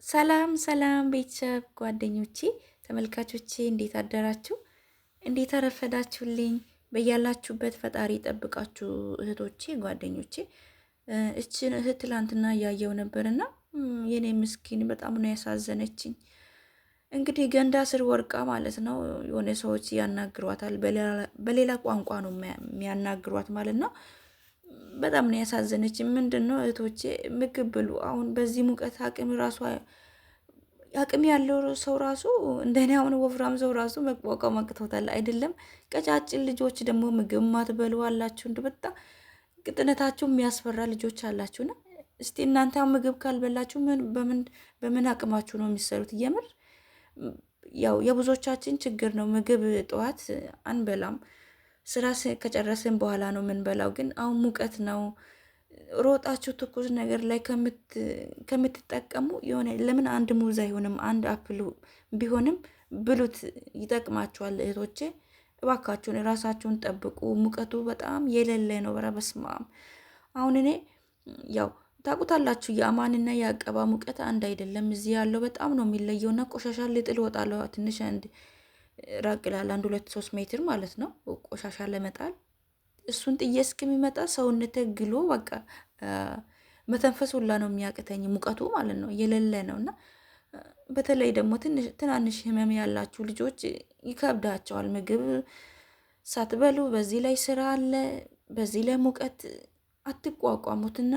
ሰላም ሰላም ቤተሰብ ጓደኞቼ ተመልካቾቼ እንዴት አደራችሁ? እንዴት አረፈዳችሁልኝ? በያላችሁበት ፈጣሪ ጠብቃችሁ እህቶቼ ጓደኞቼ። እችን እህት ትላንትና እያየው ነበርና የኔ ምስኪን በጣም ነው ያሳዘነችኝ። እንግዲህ ገንዳ ስር ወርቃ ማለት ነው የሆነ ሰዎች ያናግሯታል። በሌላ ቋንቋ ነው የሚያናግሯት ማለት ነው። በጣም ነው ያሳዘነችኝ። ምንድነው እህቶቼ ምግብ ብሉ። አሁን በዚህ ሙቀት አቅም ያለው ሰው ራሱ እንደኔ አሁን ወፍራም ሰው ራሱ መቋቋም አቅቶታል አይደለም። ቀጫጭን ልጆች ደግሞ ምግብ ማትበሉ አላችሁ። በጣም ቅጥነታችሁ የሚያስፈራ ልጆች አላችሁና እስቲ እናንተ ምግብ ካልበላችሁ በምን አቅማችሁ ነው የሚሰሩት? የምር ያው የብዙዎቻችን ችግር ነው። ምግብ ጠዋት አንበላም፣ ስራ ከጨረስን በኋላ ነው የምንበላው። ግን አሁን ሙቀት ነው። ሮጣችሁ ትኩስ ነገር ላይ ከምትጠቀሙ የሆነ ለምን አንድ ሙዝ አይሆንም? አንድ አፕል ቢሆንም ብሉት፣ ይጠቅማችኋል። እህቶቼ እባካችሁን ራሳችሁን ጠብቁ። ሙቀቱ በጣም የሌለ ነው። በስመ አብ። አሁን እኔ ያው ታውቁታላችሁ የአማንና የአቀባ ሙቀት አንድ አይደለም። እዚህ ያለው በጣም ነው የሚለየውና ቆሻሻ ልጥል ወጣለሁ። ትንሽ አንድ ራቅ ይላል፣ 1-2-3 ሜትር ማለት ነው ቆሻሻ ለመጣል። እሱን ጥዬ እስከሚመጣ ሰውነቴ ግሎ በቃ መተንፈስ ሁላ ነው የሚያቅተኝ፣ ሙቀቱ ማለት ነው የሌለ ነው። እና በተለይ ደግሞ ትናንሽ ህመም ያላችሁ ልጆች ይከብዳቸዋል ምግብ ሳትበሉ። በዚህ ላይ ስራ አለ፣ በዚህ ላይ ሙቀት አትቋቋሙትና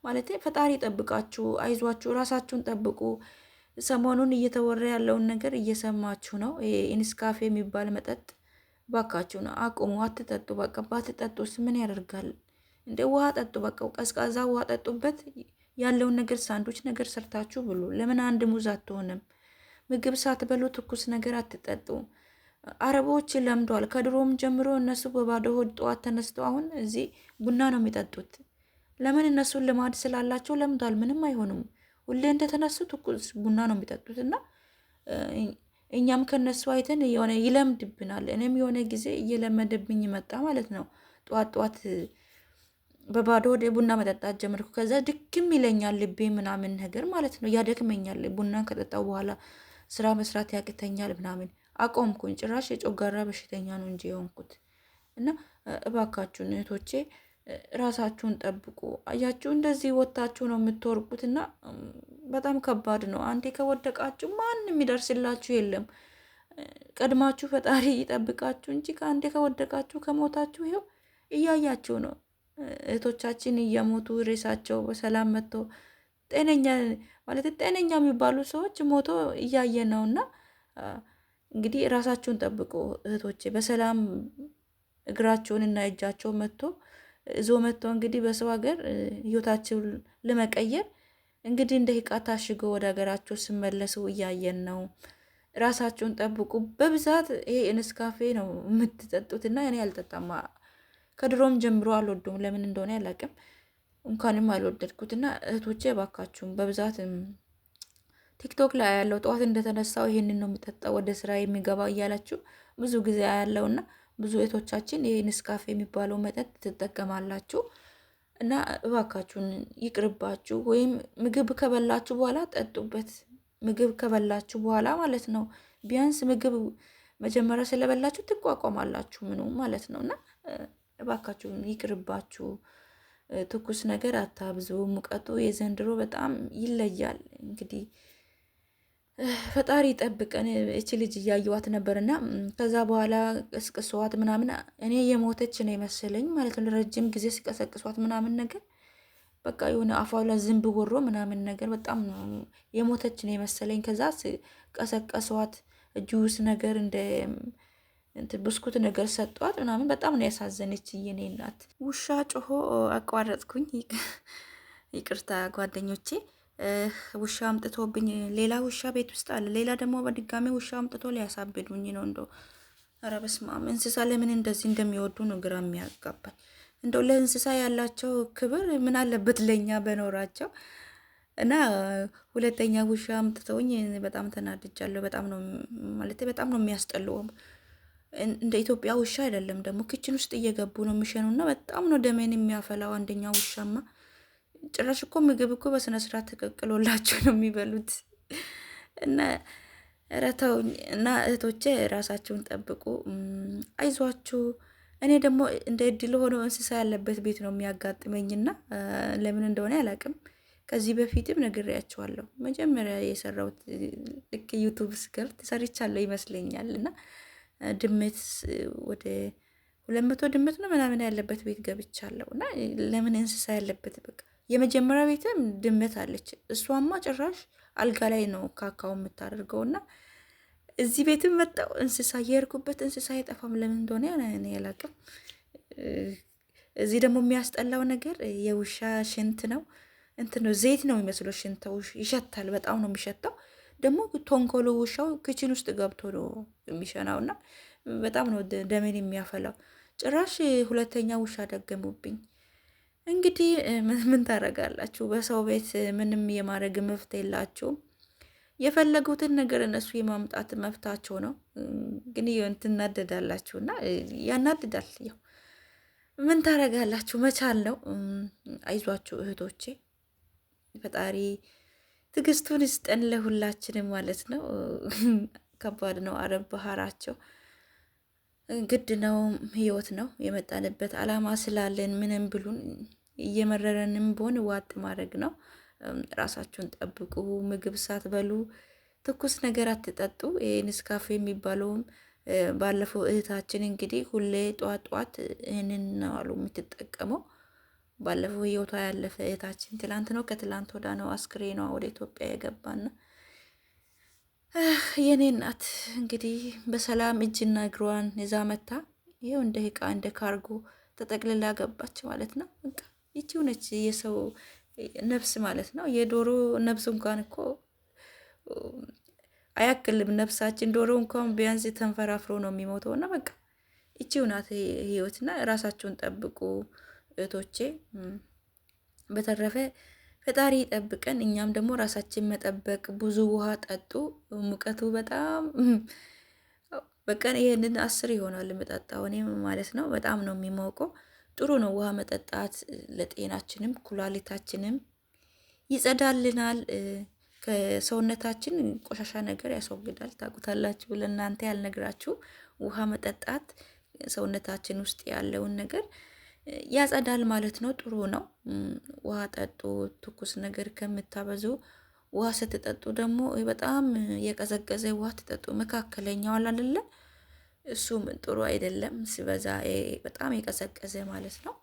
ማለት ፈጣሪ ጠብቃችሁ፣ አይዟችሁ፣ ራሳችሁን ጠብቁ። ሰሞኑን እየተወራ ያለውን ነገር እየሰማችሁ ነው። ይሄ ኢንስካፌ የሚባል መጠጥ ባካችሁ ነው አቁሙ፣ አትጠጡ። በቃ ባትጠጡስ ምን ያደርጋል እንደ ውሃ ጠጡ። በቃ ቀዝቃዛ ውሃ ጠጡበት። ያለውን ነገር ሳንዱች ነገር ሰርታችሁ ብሉ። ለምን አንድ ሙዝ አትሆንም? ምግብ ሳትበሉ ትኩስ ነገር አትጠጡ። አረቦች ለምደዋል ከድሮም ጀምሮ። እነሱ በባዶ ሆድ ጠዋት ተነስተው አሁን እዚህ ቡና ነው የሚጠጡት። ለምን? እነሱን ልማድ ስላላቸው ለምደዋል። ምንም አይሆኑም። ሁሌ እንደተነሱ ትኩስ ቡና ነው የሚጠጡት እና እኛም ከነሱ አይተን የሆነ ይለምድብናል። እኔም የሆነ ጊዜ እየለመደብኝ መጣ ማለት ነው። ጠዋት ጠዋት በባዶ ወደ ቡና መጠጣት ጀመርኩ። ከዛ ድክም ይለኛል ልቤ ምናምን ነገር ማለት ነው፣ ያደክመኛል። ቡና ከጠጣው በኋላ ስራ መስራት ያቅተኛል ምናምን አቆምኩኝ። ጭራሽ የጮጋራ በሽተኛ ነው እንጂ የሆንኩት። እና እባካችሁን እህቶቼ ራሳችሁን ጠብቁ። አያችሁ እንደዚህ ወታችሁ ነው የምትወርቁት እና በጣም ከባድ ነው። አንዴ ከወደቃችሁ ማንም የሚደርስላችሁ የለም። ቀድማችሁ ፈጣሪ ይጠብቃችሁ እንጂ ከአንዴ ከወደቃችሁ ከሞታችሁ ይኸው እያያችሁ ነው። እህቶቻችን እየሞቱ ሬሳቸው በሰላም መጥቶ ጤነኛ ማለት ጤነኛ የሚባሉ ሰዎች ሞቶ እያየ ነውና እንግዲህ ራሳችሁን ጠብቁ እህቶቼ። በሰላም እግራቸውን እና እጃቸው መጥቶ እንግዲህ በሰው ሀገር ህይወታቸውን ለመቀየር እንግዲህ እንደ ዕቃ ታሽገው ወደ ሀገራቸው ሲመለሱ እያየን ነው። ራሳችሁን ጠብቁ። በብዛት ይሄ ኢንስካፌ ነው የምትጠጡትና እኔ አልጠጣም። ከድሮም ጀምሮ አልወደውም። ለምን እንደሆነ አላውቅም። እንኳንም አልወደድኩትና እህቶቼ እባካችሁም በብዛት ቲክቶክ ላይ ያለው ጠዋት እንደተነሳው ይሄንን ነው የምጠጣው ወደ ስራ የሚገባው እያላችሁ ብዙ ጊዜ ያለውና ብዙ እህቶቻችን ይሄ ኔስካፌ የሚባለው መጠጥ ትጠቀማላችሁ እና እባካችሁን ይቅርባችሁ። ወይም ምግብ ከበላችሁ በኋላ ጠጡበት። ምግብ ከበላችሁ በኋላ ማለት ነው። ቢያንስ ምግብ መጀመሪያ ስለበላችሁ ትቋቋማላችሁ ምኑ ማለት ነውና እባካችሁን ይቅርባችሁ። ትኩስ ነገር አታብዙ። ሙቀቱ የዘንድሮ በጣም ይለያል። እንግዲህ ፈጣሪ ጠብቀን። እቺ ልጅ እያየዋት ነበርና ከዛ በኋላ ቀስቅሷት ምናምን እኔ የሞተች ነው የመሰለኝ ማለት ነው። ለረጅም ጊዜ ሲቀሰቅሷት ምናምን ነገር በቃ የሆነ አፏ ላይ ዝንብ ወሮ ምናምን ነገር በጣም የሞተች ነው የመሰለኝ። ከዛ ቀሰቀሷት። ጁስ ነገር እንደ ብስኩት ነገር ሰጧት ምናምን። በጣም ነው ያሳዘነች የኔ እናት። ውሻ ጮሆ አቋረጥኩኝ። ይቅርታ ጓደኞቼ። ውሻ አምጥቶብኝ ሌላ ውሻ ቤት ውስጥ አለ። ሌላ ደግሞ በድጋሚ ውሻ አምጥቶ ሊያሳብዱኝ ነው። እንደው ኧረ በስመ አብ። እንስሳ ለምን እንደዚህ እንደሚወዱ ነው ግራ የሚያጋባኝ። እንደው ለእንስሳ ያላቸው ክብር ምን አለበት ለኛ በኖራቸው። እና ሁለተኛ ውሻ አምጥተውኝ በጣም ተናድጃለሁ። በጣም ነው ማለት በጣም ነው የሚያስጠላው። እንደ ኢትዮጵያ ውሻ አይደለም ደግሞ ክችን ውስጥ እየገቡ ነው የሚሸኑና በጣም ነው ደሜን የሚያፈላው። አንደኛ ውሻማ ጭራሽ እኮ ምግብ እኮ በስነ ስርዓት ተቀቅሎላቸው ነው የሚበሉት። እና ኧረ ተውኝ። እና እህቶቼ ራሳችሁን ጠብቁ፣ አይዟችሁ። እኔ ደግሞ እንደ እድል ሆኖ እንስሳ ያለበት ቤት ነው የሚያጋጥመኝና ለምን እንደሆነ አላውቅም። ከዚህ በፊትም ነግሬያቸዋለሁ። መጀመሪያ የሰራሁት ልክ ዩቱብ ስከፍት ሰርቻለሁ ይመስለኛል። እና ድመት ወደ 200 ድመት ነው ምናምን ያለበት ቤት ገብቻለሁ። እና ለምን እንስሳ ያለበት በቃ የመጀመሪያ ቤትም ድመት አለች። እሷማ ጭራሽ አልጋ ላይ ነው ካካው የምታደርገው። እና እዚህ ቤትም መጣው እንስሳ የሄድኩበት እንስሳ አይጠፋም። ለምን እንደሆነ እኔ አላውቅም። እዚህ ደግሞ የሚያስጠላው ነገር የውሻ ሽንት ነው። እንትን ነው ዘይት ነው የሚመስለው ሽንተው ይሸታል። በጣም ነው የሚሸታው። ደግሞ ቶንኮሎ ውሻው ክችን ውስጥ ገብቶ ነው የሚሸናው እና በጣም ነው ደሜን የሚያፈላው። ጭራሽ ሁለተኛ ውሻ ደገሙብኝ። እንግዲህ ምን ታደርጋላችሁ? በሰው ቤት ምንም የማድረግ መብት የላችሁም። የፈለጉትን ነገር እነሱ የማምጣት መብታቸው ነው። ግን ትናደዳላችሁ እና ያናድዳል። ያው ምን ታደርጋላችሁ? መቻል ነው። አይዟችሁ እህቶቼ፣ ፈጣሪ ትዕግስቱን ይስጠን ለሁላችንም ማለት ነው። ከባድ ነው። አረብ ባህራቸው ግድ ነው። ህይወት ነው። የመጣንበት አላማ ስላለን ምንም ብሉን እየመረረንም ቢሆን ዋጥ ማድረግ ነው። ራሳችሁን ጠብቁ። ምግብ ሳትበሉ ትኩስ ነገር አትጠጡ። ይሄ ኔስካፌ የሚባለውም ባለፈው እህታችን እንግዲህ ሁሌ ጧት ጧት ይህንን ነው አሉ የምትጠቀመው። ባለፈው ህይወቷ ያለፈ እህታችን ትላንት ነው ከትላንት ወዳ ነው አስክሬኗ ወደ ኢትዮጵያ የገባና የኔ እናት እንግዲህ በሰላም እጅና እግሯን ይዛ መታ ይኸው እንደ እቃ እንደ ካርጎ ተጠቅልላ ገባች ማለት ነው። በቃ ይቺው ነች የሰው ነፍስ ማለት ነው። የዶሮ ነፍስ እንኳን እኮ አያክልም ነፍሳችን። ዶሮ እንኳን ቢያንስ ተንፈራፍሮ ነው የሚሞተው። እና በቃ ይቺው ናት ህይወትና ራሳችሁን ጠብቁ እህቶቼ። በተረፈ ፈጣሪ ይጠብቀን። እኛም ደግሞ ራሳችን መጠበቅ፣ ብዙ ውሃ ጠጡ። ሙቀቱ በጣም በቀን ይሄንን 10 ይሆናል የምጠጣው እኔም ማለት ነው። በጣም ነው የሚሞቀው። ጥሩ ነው ውሃ መጠጣት፣ ለጤናችንም ኩላሊታችንም ይጸዳልናል። ከሰውነታችን ቆሻሻ ነገር ያስወግዳል። ታውቁታላችሁ። ለእናንተ ያልነግራችሁ ውሃ መጠጣት ሰውነታችን ውስጥ ያለውን ነገር ያጸዳል ማለት ነው። ጥሩ ነው። ውሃ ጠጡ። ትኩስ ነገር ከምታበዙ ውሃ ስትጠጡ ደግሞ በጣም የቀዘቀዘ ውሃ ትጠጡ። መካከለኛው አይደለ? እሱም ጥሩ አይደለም። ሲበዛ በጣም የቀዘቀዘ ማለት ነው።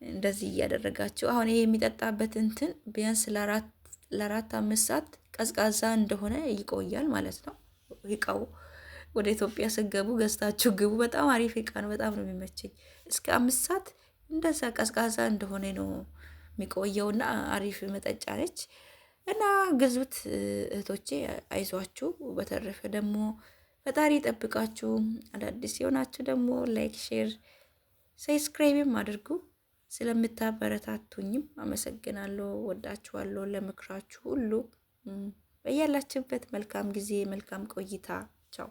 እንደዚህ እያደረጋችሁ አሁን ይሄ የሚጠጣበት እንትን ቢያንስ ለ4-5 ሰዓት ቀዝቃዛ እንደሆነ ይቆያል ማለት ነው። እቃው ወደ ኢትዮጵያ ስገቡ ገዝታችሁ ግቡ። በጣም አሪፍ እቃ ነው። በጣም ነው የሚመቸኝ። እስከ 5 ሰዓት እንደዛ ቀዝቃዛ እንደሆነ ነው የሚቆየውና አሪፍ መጠጫ ነች። እና ግዙት እህቶቼ፣ አይዟችሁ። በተረፈ ደግሞ ፈጣሪ ጠብቃችሁ። አዳዲስ የሆናችሁ ደግሞ ላይክ፣ ሼር፣ ሰብስክራይብም አድርጉ። ስለምታበረታቱኝም አመሰግናለሁ። ወዳችኋለሁ። ለምክራችሁ ሁሉ በያላችሁበት መልካም ጊዜ፣ መልካም ቆይታ። ቻው